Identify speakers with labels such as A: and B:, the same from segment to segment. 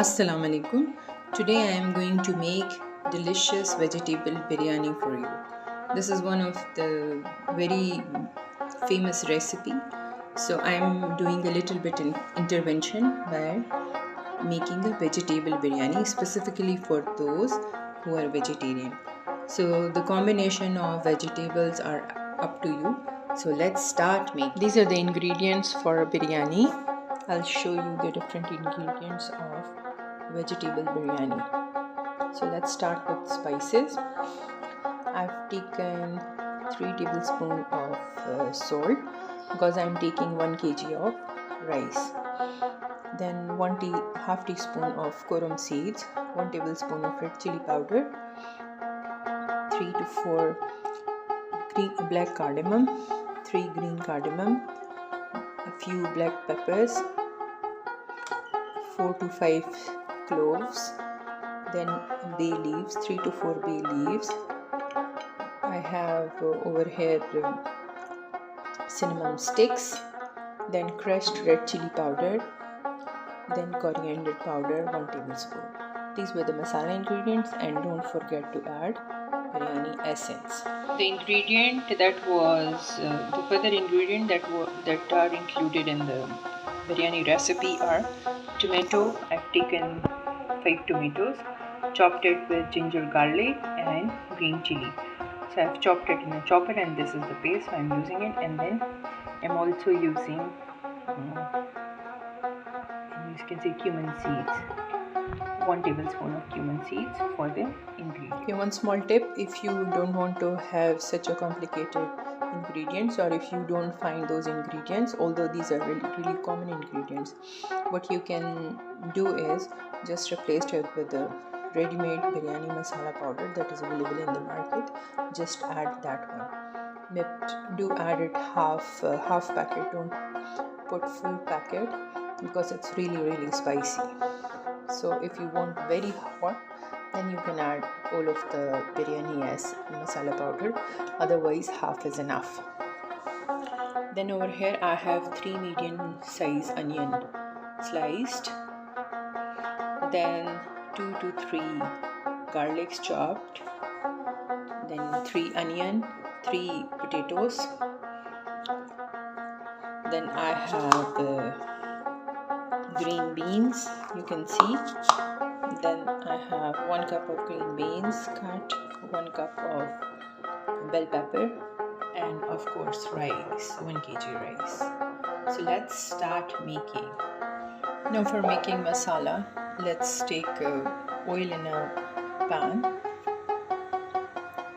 A: Assalamu alaikum. Today I am going to make delicious vegetable biryani for you. This is one of the very famous recipe. So I am doing a little bit intervention by making a vegetable biryani specifically for those who are vegetarian. So the combination of vegetables are up to you. So let's start making. These are the ingredients for a biryani. I'll show you the different ingredients of vegetable biryani. So let's start with spices. I've taken 3 tablespoons of salt because I'm taking 1 kg of rice. Then half teaspoon of curram seeds, 1 tablespoon of red chili powder, 3 to 4 black cardamom, 3 green cardamom, a few black peppers, 4 to 5 cloves, then bay leaves, 3 to 4 bay leaves. I have over here cinnamon sticks, then crushed red chili powder, then coriander powder 1 tablespoon. These were the masala ingredients, and don't forget to add biryani essence. The ingredient that was the further ingredient that are included in the biryani recipe are tomato. I've taken 5 tomatoes, chopped it with ginger, garlic and green chili. So I've chopped it in a chopper, and this is the paste, so I'm using it. And then I'm also using you can say cumin seeds, 1 tablespoon of cumin seeds for the ingredient. Okay, one small tip: if you don't want to have such a complicated ingredients, or if you don't find those ingredients, although these are really common ingredients, what you can do is just replace it with the ready-made biryani masala powder that is available in the market. Just add that one, but do add it half packet. Don't put full packet because it's really spicy. So if you want very hot, then you can add all of the biryani as masala powder, otherwise half is enough. Then over here I have 3 medium size onion sliced, then 2 to 3 garlics chopped, then 3 onion, 3 potatoes, then I have green beans, you can see. Then I have 1 cup of green beans cut, 1 cup of bell pepper, and of course rice, 1 kg rice. So let's start making. Now for making masala, let's take oil in a pan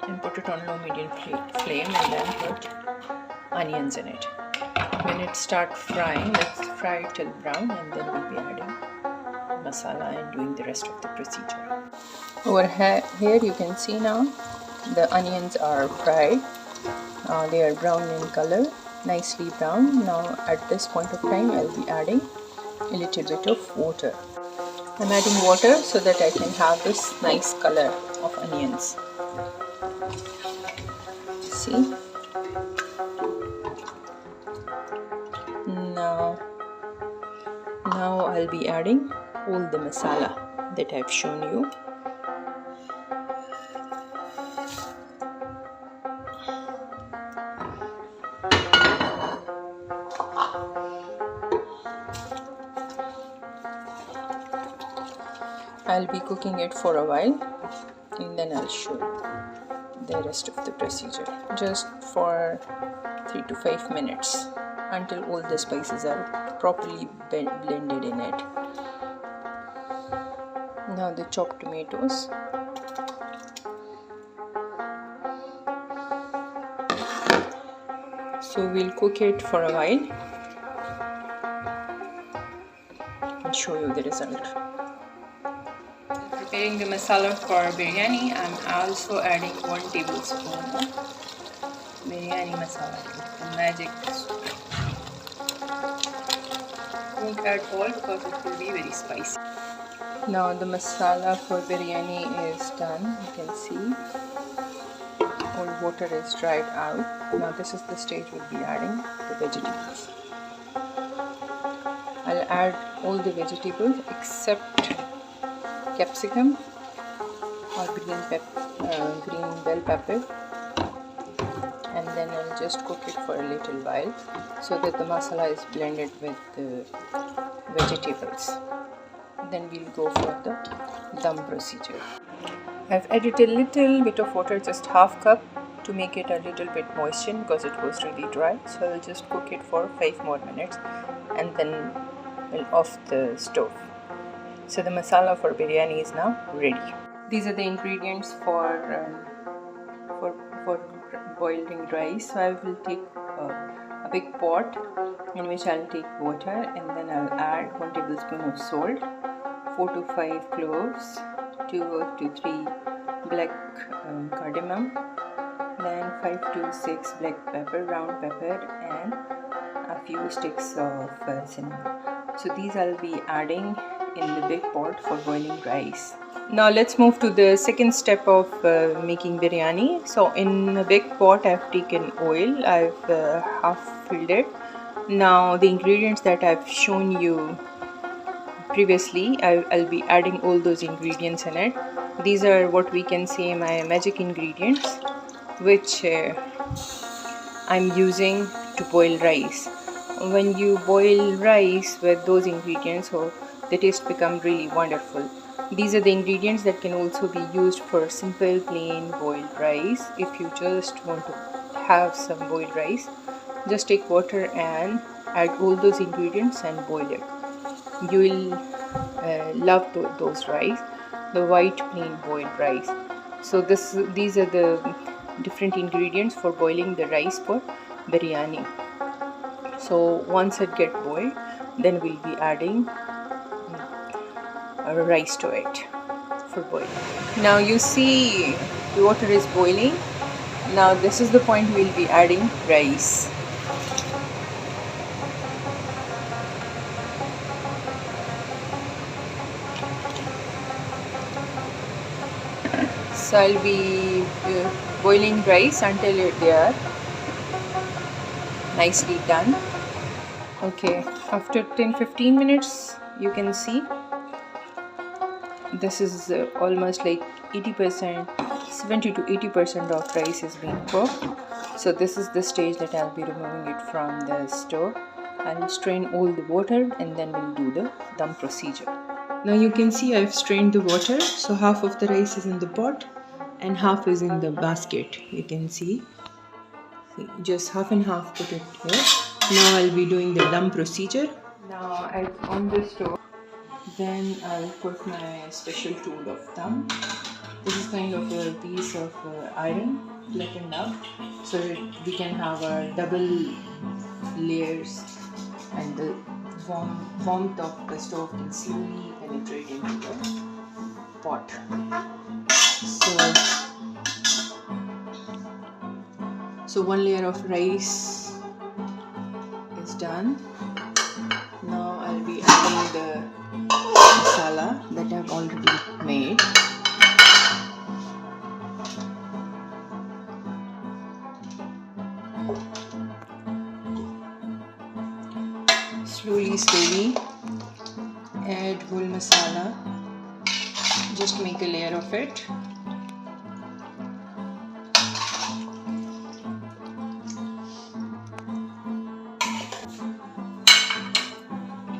A: and put it on low medium flame, and then put onions in it. When it starts frying, let's fry it till brown, and then we'll be adding masala and doing the rest of the procedure. Over here you can see now the onions are fried. They are brown in color, nicely brown. Now at this point of time I'll be adding a little bit of water. I'm adding water so that I can have this nice color of onions. See? Now I'll be adding all the masala that I've shown you. I'll be cooking it for a while, and then I'll show you the rest of the procedure. Just for 3 to 5 minutes until all the spices are properly blended in it. Now the chopped tomatoes. So we'll cook it for a while and show you the result. Preparing the masala for biryani, I'm also adding 1 tablespoon of biryani masala, the magic soup. Don't add all because it will be very spicy. Now the masala for biryani is done. You can see all water is dried out. Now this is the stage we'll be adding the vegetables. I'll add all the vegetables except capsicum or green bell pepper, and then I'll just cook it for a little while so that the masala is blended with the vegetables. Then we'll go for the dum procedure. I've added a little bit of water, just half cup, to make it a little bit moistened because it was really dry. So I'll just cook it for 5 more minutes and then I'll off the stove. So the masala for biryani is now ready. These are the ingredients for boiling rice. So I will take a big pot in which I'll take water, and then I'll add 1 tablespoon of salt, 4 to 5 cloves, 2 to 3 black cardamom, then 5 to 6 black pepper, round pepper, and a few sticks of cinnamon. So these I'll be adding in the big pot for boiling rice. Now let's move to the second step of making biryani. So in a big pot I've taken oil, I've half filled it. Now the ingredients that I've shown you previously, I'll be adding all those ingredients in it. These are what we can say my magic ingredients, which I'm using to boil rice. When you boil rice with those ingredients, so the taste becomes really wonderful. These are the ingredients that can also be used for simple plain boiled rice. If you just want to have some boiled rice, just take water and add all those ingredients and boil it. You will love those rice, the white plain boiled rice. So these are the different ingredients for boiling the rice for biryani. So once it gets boiled, then we'll be adding rice to it for boiling. Now you see the water is boiling. Now this is the point we'll be adding rice. So I'll be boiling rice until they are nicely done. Okay, after 10-15 minutes you can see this is almost like 80%, 70 to 80% of rice is being cooked. So this is the stage that I'll be removing it from the stove. I'll strain all the water and then we'll do the dum procedure. Now you can see I've strained the water, so half of the rice is in the pot and half is in the basket. You can see just half and half put it here. Now I'll be doing the dum procedure. Now I'm on the stove. Then I'll put my special tool of dum. This is kind of a piece of iron flattened up so that we can have our double layers and the warmth of the stove can slowly penetrate into the pot. So one layer of rice is done. Now I'll be adding the masala that I've already made. Slowly add whole masala. Just make a layer of it.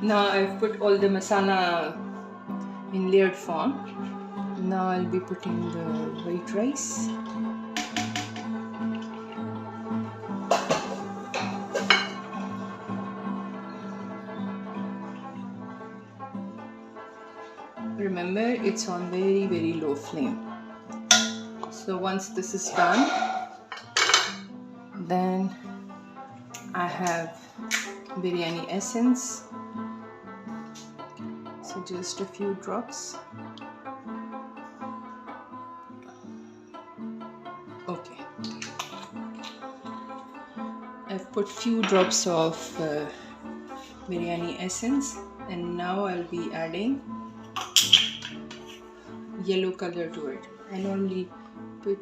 A: Now I've put all the masala in layered form. Now I'll be putting the white rice. Remember, it's on very low flame. So once this is done, then I have biryani essence. So just a few drops. Okay. I've put few drops of biryani essence, and now I'll be adding yellow color to it. I normally put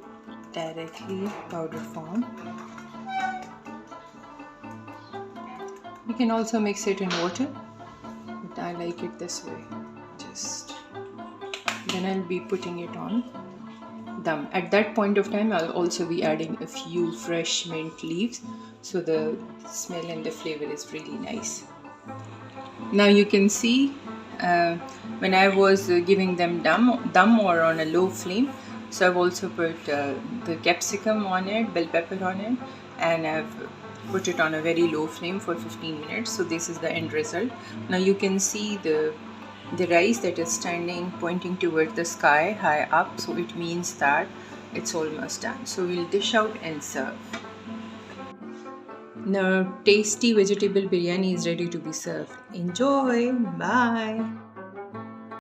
A: directly powder form. You can also mix it in water, but I like it this way. Just Then I'll be putting it on dum. At that point of time, I'll also be adding a few fresh mint leaves, so the smell and the flavor is really nice. Now you can see when I was giving them dum or on a low flame, so I've also put the capsicum on it, bell pepper on it, and I've put it on a very low flame for 15 minutes. So this is the end result. Now you can see the rice that is standing pointing toward the sky high up, so it means that it's almost done. So we'll dish out and serve. Now tasty vegetable biryani is ready to be served. Enjoy. Bye.